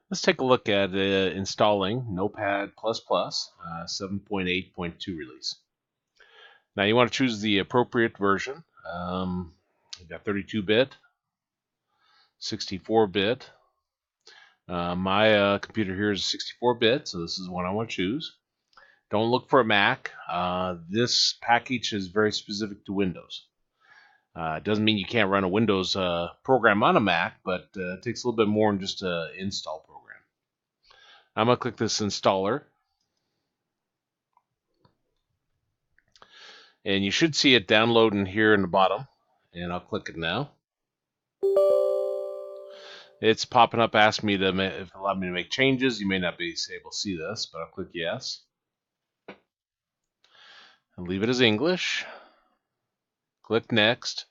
Let's take a look at installing Notepad 7.8.2 release. Now you want to choose the appropriate version. You've got 32-bit, 64-bit. My computer here is 64-bit, so this is the one I want to choose. Don't look for a Mac. This package is very specific to Windows. It doesn't mean you can't run a Windows program on a Mac, but it takes a little bit more than just an install program. I'm going to click this installer, and you should see it downloading here in the bottom, and I'll click it now. It's popping up asking me to allow me to make changes. You may not be able to see this, but I'll click yes. And leave it as English. Click next.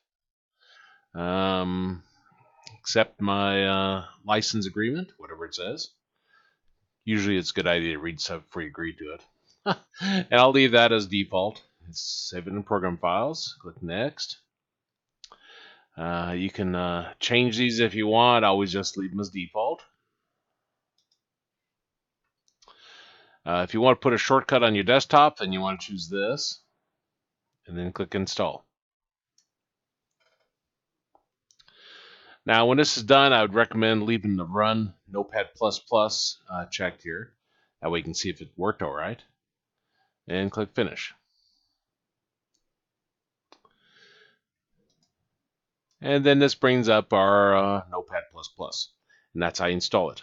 Accept my license agreement, whatever it says. Usually it's a good idea to read stuff before you agree to it. And I'll leave that as default. Save it in program files. Click next. You can change these if you want. I always just leave them as default. If you want to put a shortcut on your desktop, then you want to choose this, and then click install. Now, when this is done, I would recommend leaving the Run Notepad++ checked here. That way you can see if it worked all right. And click Finish. And then this brings up our Notepad++, and that's how you install it.